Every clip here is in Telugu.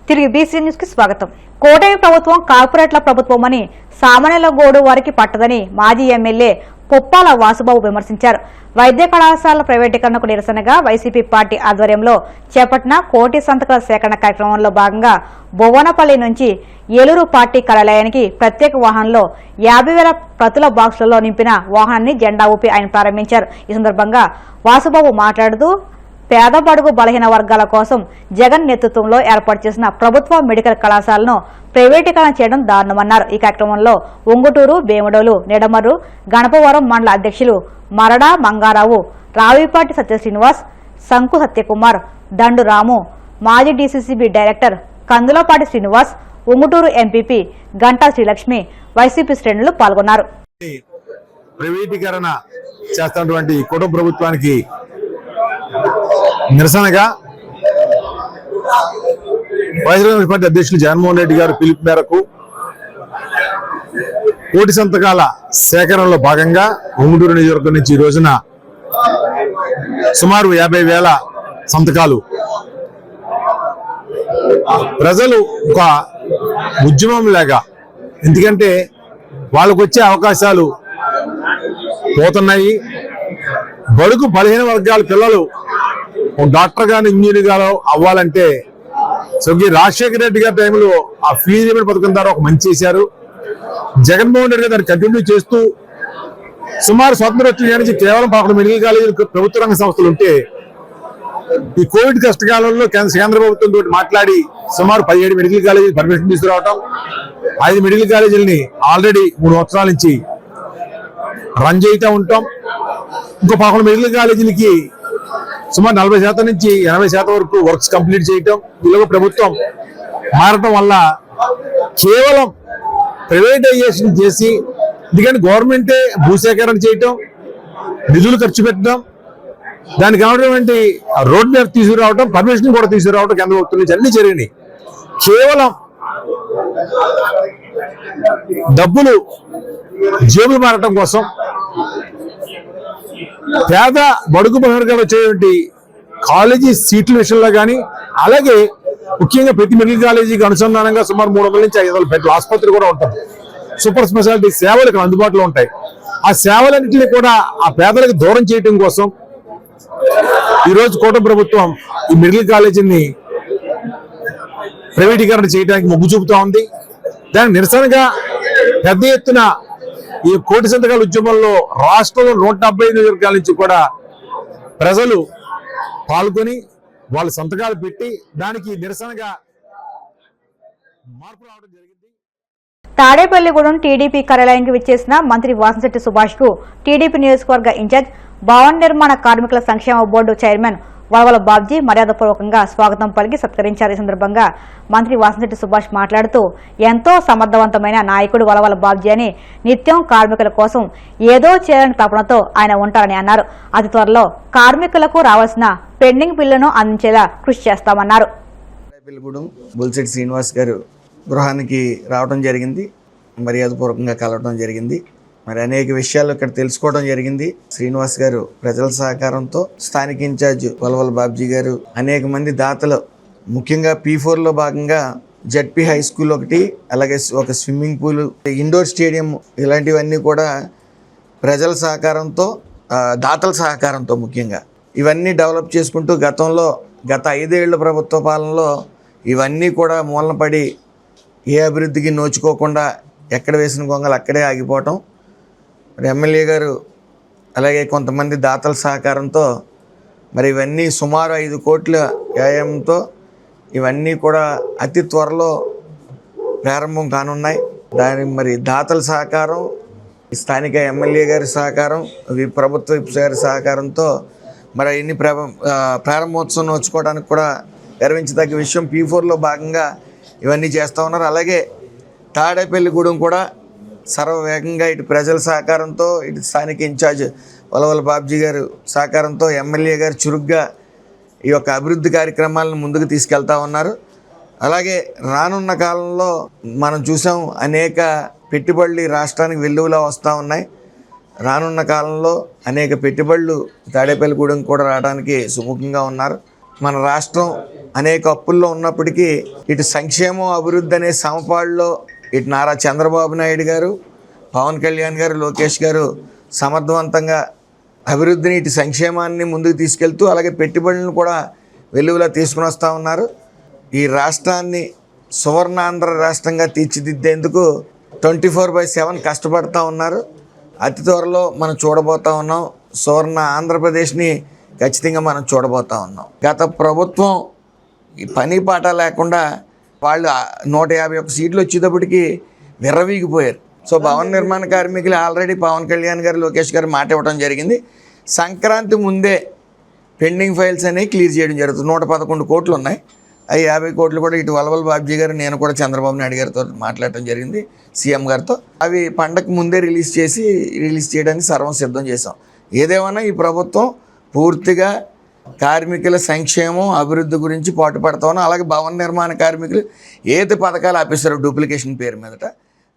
తిరిగి బీసీ న్యూస్ కి స్వాగతం. కోటమి ప్రభుత్వం కార్పొరేట్ల ప్రభుత్వమని సామాన్యుల గోడు వారికి పట్టదని మాజీ ఎమ్మెల్యే పొప్పాల వాసుబాబు విమర్శించారు. వైద్య కళాశాల ప్రైవేటీకరణకు నిరసనగా వైసీపీ పార్టీ ఆధ్వర్యంలో చేపట్టిన కోటి సంతకాల సేకరణ కార్యక్రమంలో భాగంగా బొవ్వనపల్లి నుంచి ఏలూరు పార్టీ కార్యాలయానికి ప్రత్యేక వాహనంలో 50,000 ప్రతుల బాక్సులలో నింపిన వాహనాన్ని జెండా ఊపి ఆయన ప్రారంభించారు. ఈ సందర్భంగా వాసుబాబు మాట్లాడుతూ పేద బడుగు బలహీన వర్గాల కోసం జగన్ నేతృత్వంలో ఏర్పాటు చేసిన ప్రభుత్వ మెడికల్ కళాశాలను ప్రైవేటీకరణ చేయడం దారుణమన్నారు. ఈ కార్యక్రమంలో ఉంగుటూరు, భీమడోలు, నిడమర్రు, గణపవరం మండల అధ్యక్షులు మరడా మంగారావు, రావిపాటి సత్య శ్రీనివాస్, సంకు సత్యకుమార్, దండు రాము, మాజీ DCCB director Kandulapati Srinivas, Unguturu MPP Ganta Srilakshmi, YCP శ్రేణులు పాల్గొన్నారు. ప్రైవేటీకరణ చేస్తున్నటువంటి కుటుంబ ప్రభుత్వానికి నిరసనగా వైఎస్ఆర్ పార్టీ అధ్యక్షులు జగన్మోహన్ రెడ్డి గారు పిలుపు మేరకు కోటి సంతకాల సేకరణలో భాగంగా ఉంగుటూరు నియోజకవర్గం నుంచి ఈ రోజున సుమారు 50,000 సంతకాలు ప్రజలు ఒక ఉద్యమం లాగా, ఎందుకంటే వాళ్ళకు వచ్చే అవకాశాలు పోతున్నాయి. బడుగు బలహీన వర్గాల పిల్లలు డాక్టర్ గాను, ఇంజనీర్ గాను అవ్వాలంటే స్వర్గీయ రాజశేఖర రెడ్డి గారి టైంలో ఆ ఫీజు రిమెంట్ పథకం ద్వారా ఒక మంచి చేశారు. జగన్మోహన్ రెడ్డి గారు దాన్ని కంటిన్యూ చేస్తూ సుమారు స్వతంత్ర వచ్చిన నుంచి కేవలం 11 మెడికల్ కాలేజీలు ప్రభుత్వ రంగ సంస్థలు ఉంటే ఈ కోవిడ్ కష్టకాలంలో కేంద్ర ప్రభుత్వంతో మాట్లాడి సుమారు 17 మెడికల్ కాలేజీలు పర్మిషన్ తీసుకురావటం, 5 మెడికల్ కాలేజీలని ఆల్రెడీ 3 సంవత్సరాల నుంచి రన్ చేస్తూ ఉంటాం. ఇంకో 11 మెడికల్ కాలేజీలకి సుమారు 40% నుంచి 80% వరకు వర్క్స్ కంప్లీట్ చేయటం. ఈలోగా ప్రభుత్వం మారటం వల్ల కేవలం ప్రైవేటైజేషన్ చేసి, ఎందుకంటే గవర్నమెంటే భూసేకరణ చేయటం, నిధులు ఖర్చు పెట్టడం, దానికి కావాల్సినటువంటి రోడ్ మ్యాప్ తీసుకురావడం, పర్మిషన్ కూడా తీసుకురావడం కేంద్ర ప్రభుత్వం నుంచి అన్ని జరిగినాయి. కేవలం డబ్బులు జేబులు మారటం కోసం పేద బడుగు బలహీన వచ్చేటువంటి కాలేజీ సీట్ల విషయంలో కానీ, అలాగే ముఖ్యంగా ప్రతి మెడికల్ కాలేజీకి అనుసంధానంగా సుమారు 300 నుంచి 500 బెడ్ల ఆసుపత్రి కూడా ఉంటుంది. సూపర్ స్పెషాలిటీ సేవలు ఇక్కడ అందుబాటులో ఉంటాయి. ఆ సేవలన్నింటినీ కూడా ఆ పేదలకు దూరం చేయడం కోసం ఈరోజు కూటమి ప్రభుత్వం ఈ మెడికల్ కాలేజీని ప్రైవేటీకరణ చేయడానికి మొగ్గు చూపుతా ఉంది. దానికి నిరసనగా పెద్ద ఎత్తున ఈ కోటి సంతకాల ఉద్యమంలో రాష్ట్రంలో 175 నియోజకవర్గాల నుంచి కూడా ప్రజలు పాల్గొని వాళ్ళ సంతకాలు పెట్టి దానికి నిరసనగా మార్పు రావడం జరిగింది. తాడేపల్లిగూడెం టీడీపీ కార్యాలయానికి విచ్చేసిన మంత్రి వాసంశెట్టి సుభాష్ కు టీడీపీ నియోజకవర్గ ఇన్ఛార్జ్, భవన నిర్మాణ కార్మికుల సంక్షేమ బోర్డు చైర్మన్ వలవల బాబ్జీ మర్యాదపూర్వకంగా స్వాగతం పలికి సత్కరించారు. ఈ సందర్భంగా మంత్రి వాసంశెట్టి సుభాష్ మాట్లాడుతూ ఎంతో సమర్థవంతమైన నాయకుడు వలవల బాబ్జీ అని, నిత్యం కార్మికుల కోసం ఏదో చేయాలని తపనతో ఆయన ఉంటారని అన్నారు. అతి త్వరలో కార్మికులకు రావాల్సిన పెండింగ్ బిల్లును అందించేలా కృషి చేస్తామన్నారు. బుల్సిటి శ్రీనివాస్ గారు గృహానికి రావడం జరిగింది, మర్యాదపూర్వకంగా కలవడం జరిగింది. మరి అనేక విషయాలు ఇక్కడ తెలుసుకోవడం జరిగింది. శ్రీనివాస్ గారు ప్రజల సహకారంతో, స్థానిక ఇన్ఛార్జ్ వలవల బాబ్జీ గారు, అనేక మంది దాతలు, ముఖ్యంగా P4లో భాగంగా జడ్పీ హై స్కూల్ ఒకటి, అలాగే ఒక స్విమ్మింగ్ పూల్, ఇండోర్ స్టేడియం, ఇలాంటివన్నీ కూడా ప్రజల సహకారంతో, దాతల సహకారంతో ముఖ్యంగా ఇవన్నీ డెవలప్ చేసుకుంటూ గత 5 ఏళ్ల ప్రభుత్వ పాలనలో ఇవన్నీ కూడా మూలన పడి ఏ అభివృద్ధికి నోచుకోకుండా ఎక్కడ వేసిన గొంగలు అక్కడే ఆగిపోవటం. మరి ఎమ్మెల్యే గారు అలాగే కొంతమంది దాతల సహకారంతో మరి ఇవన్నీ సుమారు 5 కోట్ల వ్యయంతో ఇవన్నీ కూడా అతి త్వరలో ప్రారంభం కానున్నాయి. దాని మరి దాతల సహకారం, స్థానిక ఎమ్మెల్యే గారి సహకారం, ప్రభుత్వ గారి సహకారంతో మరి ఇన్ని ప్రారంభోత్సవం నోచుకోవడానికి కూడా గర్వించదగ్గ విషయం. P4లో భాగంగా ఇవన్నీ చేస్తూ ఉన్నారు. అలాగే తాడేపల్లిగూడెం కూడా సర్వవేగంగా ఇటు ప్రజల సహకారంతో, ఇటు స్థానిక ఇన్ఛార్జ్ వలవల బాబ్జీ గారు సహకారంతో, ఎమ్మెల్యే గారు చురుగ్గా ఈ యొక్క అభివృద్ధి కార్యక్రమాలను ముందుకు తీసుకెళ్తా ఉన్నారు. అలాగే రానున్న కాలంలో మనం చూసాం, అనేక పెట్టుబడులు రాష్ట్రానికి వెల్లువలా వస్తూ ఉన్నాయి. రానున్న కాలంలో అనేక పెట్టుబడులు తాడేపల్లిగూడెం కూడా రావడానికి సుముఖంగా ఉన్నారు. మన రాష్ట్రం అనేక అప్పుల్లో ఉన్నప్పటికీ ఇటు సంక్షేమం అభివృద్ధి అనే సమపాడులో ఇటు నారా చంద్రబాబు నాయుడు గారు, పవన్ కళ్యాణ్ గారు, లోకేష్ గారు సమర్థవంతంగా అభివృద్ధిని ఇటు సంక్షేమాన్ని ముందుకు తీసుకెళ్తూ అలాగే పెట్టుబడులను కూడా వెలుగులా తీసుకుని వస్తూ ఉన్నారు. ఈ రాష్ట్రాన్ని సువర్ణాంధ్ర రాష్ట్రంగా తీర్చిదిద్దేందుకు 24/7 కష్టపడుతూ ఉన్నారు. అతి త్వరలో మనం చూడబోతూ ఉన్నాం. సువర్ణ ఆంధ్రప్రదేశ్ని ఖచ్చితంగా మనం చూడబోతూ ఉన్నాం. గత ప్రభుత్వం ఈ పని పాట లేకుండా వాళ్ళు 151 సీట్లు వచ్చేటప్పటికి విర్రవీగిపోయారు. సో భవన నిర్మాణ కార్మికులు ఆల్రెడీ పవన్ కళ్యాణ్ గారు, లోకేష్ గారు మాట ఇవ్వడం జరిగింది. సంక్రాంతి ముందే పెండింగ్ ఫైల్స్ అనేవి క్లియర్ చేయడం జరుగుతుంది. 111 కోట్లు ఉన్నాయి. అవి 50 కోట్లు కూడా ఇటు వలవల్ బాబ్జీ గారు, నేను కూడా చంద్రబాబు నాయుడు గారితో మాట్లాడటం జరిగింది, సీఎం గారితో. అవి పండగ ముందే రిలీజ్ చేయడానికి సర్వం సిద్ధం చేశాం. ఏదేమన్నా ఈ ప్రభుత్వం పూర్తిగా కార్మికుల సంక్షేమం అభివృద్ధి గురించి పాటుపడతా ఉన్నాం. అలాగే భవన నిర్మాణ కార్మికులు ఏది పథకాలు ఆపేస్తారో డూప్లికేషన్ పేరు మీదట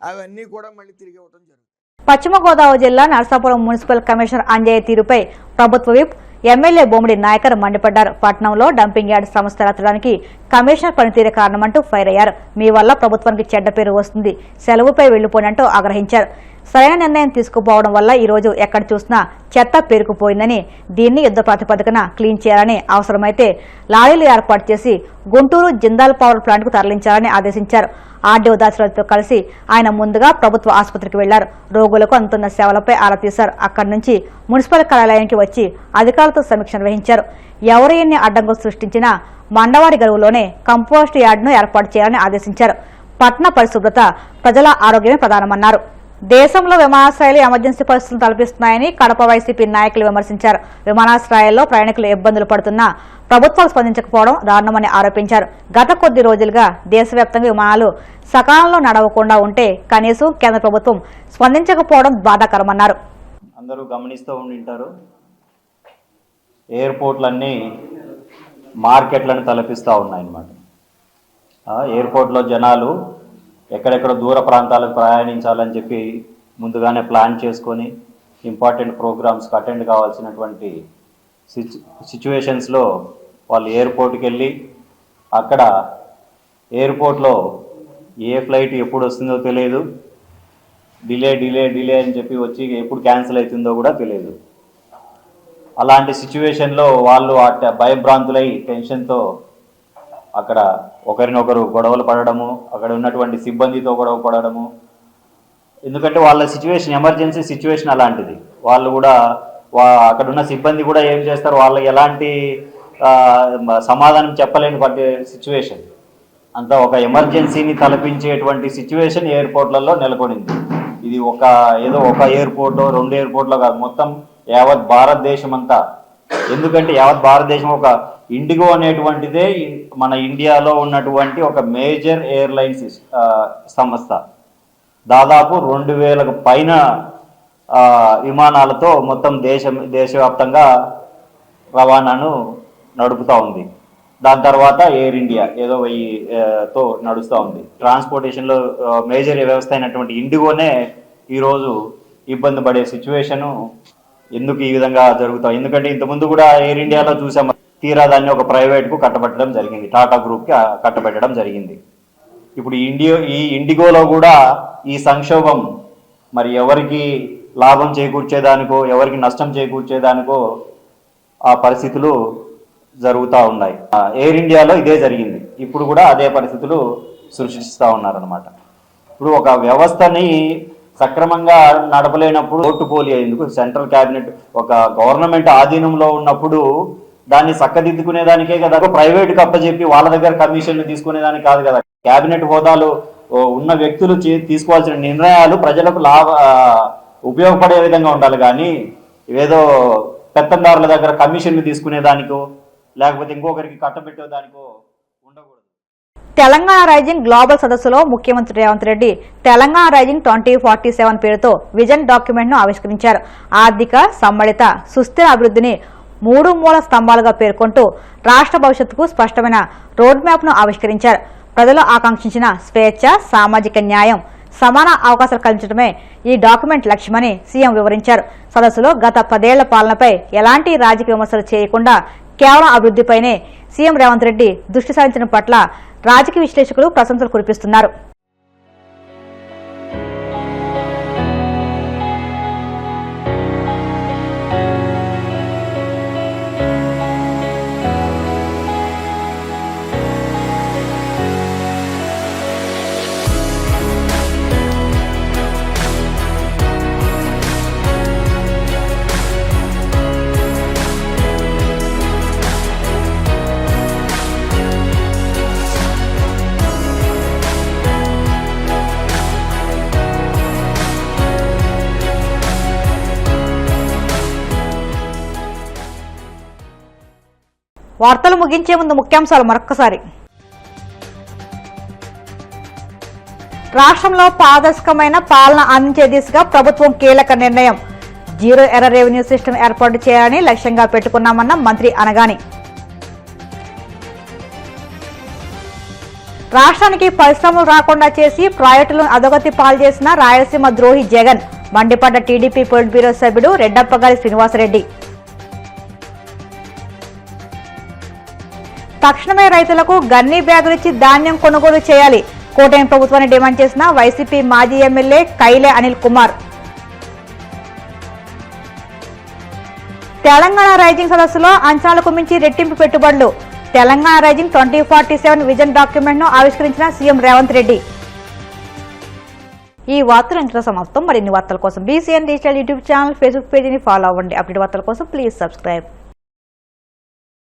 అవన్నీ కూడా మళ్ళీ తిరిగి ఇవ్వడం జరుగుతుంది. పశ్చిమ గోదావరి జిల్లా నరసాపురం మున్సిపల్ కమిషనర్ అంజయ్య తీరుపై ప్రభుత్వ విప్ ఎమ్మెల్యే బొమ్మిడి నాయకర్ మండిపడ్డారు. పట్నంలో డంపింగ్ యార్డ్ సంస్థ రచ్చడానికి కమిషనర్ పనితీరే కారణమంటూ ఫైర్ అయ్యారు. మీ వల్ల ప్రభుత్వానికి చెడ్డ పేరు వస్తుంది, సెలవుపై వెళ్లిపోయినట్టు ఆగ్రహించారు. సరైన నిర్ణయం తీసుకుపోవడం వల్ల ఈ రోజు ఎక్కడ చూసినా చెత్త పేరుకుపోయిందని, దీన్ని యుద్ధ ప్రాతిపదికన క్లీన్ చేయాలని, అవసరమైతే లారీలు ఏర్పాటు చేసి గుంటూరు జిందాల్ పవర్ ప్లాంట్కు తరలించాలని ఆదేశించారు. ఆర్డీఓ దాశరథితో కలిసి ఆయన ముందుగా ప్రభుత్వ ఆసుపత్రికి వెళ్లారు. రోగులకు అందుతున్న సేవలపై ఆరా తీశారు. అక్కడి నుంచి మున్సిపల్ కార్యాలయానికి వచ్చి అధికారులతో సమీక్ష నిర్వహించారు. ఎవరు ఎన్ని అడ్డంకులు సృష్టించినా మండవారి గడువులోనే కంపోస్ట్ యార్డును ఏర్పాటు చేయాలని ఆదేశించారు. పట్టణ పరిశుభ్రత, ప్రజల ఆరోగ్యమే ప్రధానమన్నారు. దేశంలో విమానాశ్రయాలు ఎమర్జెన్సీ పరిస్థితులు తలపిస్తున్నాయని కడప వైసీపీ నాయకులు విమర్శించారు. విమానాశ్రయాల్లో ప్రయాణికులు ఇబ్బందులు పడుతున్నా ప్రభుత్వాలు స్పందించకపోవడం దారుణమని ఆరోపించారు. గత కొద్ది రోజులుగా దేశవ్యాప్తంగా విమానాలు సకాలంలో నడవకుండా ఉంటే కనీసం కేంద్ర ప్రభుత్వం స్పందించకపోవడం బాధాకరమన్నారు. అందరూ గమనిస్తూ ఉండింటారు, ఎయిర్పోర్ట్లన్నీ మార్కెట్లను తలపిస్తూ ఉన్నాయన్నమాట. ఎయిర్పోర్ట్లో జనాలు ఎక్కడెక్కడ దూర ప్రాంతాలకు ప్రయాణించాలని చెప్పి ముందుగానే ప్లాన్ చేసుకొని ఇంపార్టెంట్ ప్రోగ్రామ్స్కి అటెండ్ కావాల్సినటువంటి సిచ్యువేషన్స్లో వాళ్ళు ఎయిర్పోర్ట్కి వెళ్ళి అక్కడ ఎయిర్పోర్ట్లో ఏ ఫ్లైట్ ఎప్పుడు వస్తుందో తెలియదు, డిలే అని చెప్పి వచ్చి ఎప్పుడు క్యాన్సిల్ అవుతుందో కూడా తెలియదు. అలాంటి సిచ్యువేషన్లో వాళ్ళు భయభ్రాంతులై టెన్షన్తో అక్కడ ఒకరినొకరు గొడవలు పడడము, అక్కడ ఉన్నటువంటి సిబ్బందితో గొడవ పడడము. ఎందుకంటే వాళ్ళ సిచ్యువేషన్ ఎమర్జెన్సీ సిచ్యువేషన్ అలాంటిది. వాళ్ళు కూడా అక్కడ ఉన్న సిబ్బంది కూడా ఏం చేస్తారు, వాళ్ళకి ఎలాంటి సమాధానం చెప్పలేని సిచ్యువేషన్ అంతా ఒక ఎమర్జెన్సీని తలపించేటువంటి సిచ్యువేషన్ ఎయిర్పోర్ట్లలో నెలకొనింది. ఇది ఏదో ఒక ఎయిర్పోర్ట్ 2 ఎయిర్పోర్ట్లో కాదు, మొత్తం యావత్ భారతదేశం అంతా. ఎందుకంటే యావత్ భారతదేశం ఒక ఇండిగో అనేటువంటిదే మన ఇండియాలో ఉన్నటువంటి ఒక మేజర్ ఎయిర్లైన్స్ సంస్థ. దాదాపు 2000కు పైన విమానాలతో మొత్తం దేశవ్యాప్తంగా రవాణాను నడుపుతూ ఉంది. దాని తర్వాత ఎయిర్ ఇండియా ఏదో 1000తో నడుస్తూ ఉంది. ట్రాన్స్పోర్టేషన్లో మేజర్ వ్యవస్థ అయినటువంటి ఇండిగోనే ఈరోజు ఇబ్బంది పడే సిచ్యువేషను ఎందుకు ఈ విధంగా జరుగుతాం. ఎందుకంటే ఇంతకుముందు కూడా ఎయిర్ ఇండియాలో చూసాం, తీరా దాన్ని ఒక ప్రైవేట్కు కట్టబెట్టడం జరిగింది, టాటా గ్రూప్కి కట్టబెట్టడం జరిగింది. ఇప్పుడు ఈ ఇండిగోలో కూడా ఈ సంక్షోభం మరి ఎవరికి లాభం చేకూర్చేదానికో ఎవరికి నష్టం చేకూర్చేదానికో ఆ పరిస్థితులు జరుగుతూ ఉన్నాయి. ఎయిర్ ఇండియాలో ఇదే జరిగింది, ఇప్పుడు కూడా అదే పరిస్థితులు సృష్టిస్తూ ఉన్నారనమాట. ఇప్పుడు ఒక వ్యవస్థని సక్రమంగా నడపలేనప్పుడు ఓటుపోలి అయ్యేందుకు సెంట్రల్ క్యాబినెట్ ఒక గవర్నమెంట్ ఆధీనంలో ఉన్నప్పుడు దాన్ని చక్కదిద్దుకునేదానికే కదా, ప్రైవేట్కి అప్పచెప్పి వాళ్ళ దగ్గర కమిషన్లు తీసుకునేదానికి కాదు కదా. క్యాబినెట్ హోదాలు ఉన్న వ్యక్తులు తీసుకోవాల్సిన నిర్ణయాలు ప్రజలకు ఉపయోగపడే విధంగా ఉండాలి, కానీ ఏదో పెత్తందారుల దగ్గర కమిషన్లు తీసుకునేదానికో లేకపోతే ఇంకొకరికి కట్టబెట్టేదానికో ఉండకూడదు. తెలంగాణ రైజింగ్ గ్లోబల్ సదస్సులో ముఖ్యమంత్రి రేవంత్ రెడ్డి తెలంగాణ రైజింగ్ 2047 పేరుతో విజన్ డాక్యుమెంట్ ను ఆవిష్కరించారు. ఆర్థిక సమ్మళిత సుస్థిర అభివృద్ధిని 3 మూల స్తంభాలుగా పేర్కొంటూ రాష్ట్ర భవిష్యత్తుకు స్పష్టమైన రోడ్ మ్యాప్ ను ఆవిష్కరించారు. ప్రజలు ఆకాంక్షించిన స్వేచ్ఛ, సామాజిక న్యాయం, సమాన అవకాశాలు కల్పించడమే ఈ డాక్యుమెంట్ లక్ష్యమని సీఎం వివరించారు. సదస్సులో గత 10 ఏళ్ల పాలనపై ఎలాంటి రాజకీయ విమర్శలు చేయకుండా కేవలం అభివృద్ధిపైనే సీఎం రేవంత్ రెడ్డి దృష్టి సారించడం పట్ల రాజకీయ విశ్లేషకులు ప్రశంసలు కురిపిస్తున్నారు. వార్తలు ముగించే ముందు ముఖ్యాంశాలు మరొక్కసారి. రాష్ట్రంలో పారదర్శకమైన పాలన అందించే దిశగా ప్రభుత్వం కీలక నిర్ణయం. జీరో ఎర్రర్ రెవెన్యూ సిస్టమ్ ఏర్పాటు చేయాలని లక్ష్యంగా పెట్టుకున్నామన్న మంత్రి అనగాని. రాష్ట్రానికి పరిశ్రమలు రాకుండా చేసి ప్రాజెక్టులను అధోగతి పాలు చేసిన రాయలసీమ ద్రోహి జగన్ మండిపడ్డ టీడీపీ పొలిట్ బ్యూరో సభ్యుడు రెడ్డప్పగారి శ్రీనివాసరెడ్డి. తక్షణమే రైతులకు గన్నీ బ్యాగులిచ్చి ధాన్యం కొనుగోలు చేయాలి. కూటమి ప్రభుత్వాన్ని డిమాండ్ చేసిన వైసీపీ మాజీ ఎమ్మెల్యే కైలే అనిల్ కుమార్. తెలంగాణ రైజింగ్ సదస్సులో అంచనాలకు మించి రెట్టింపు పెట్టుబడులు. తెలంగాణ రైజింగ్ 2047 విజన్ డాక్యుమెంట్ ను ఆవిష్కరించిన సీఎం రేవంత్ రెడ్డి. ఈ వార్తలు ఇంతలో సమాప్తం. మరిన్ని వార్తల కోసం BCN digital YouTube channel, Facebook పేజీని ఫాలో అవ్వండి. అప్డేట్ వార్తల కోసం ప్లీజ్ సబ్స్క్రైబ్.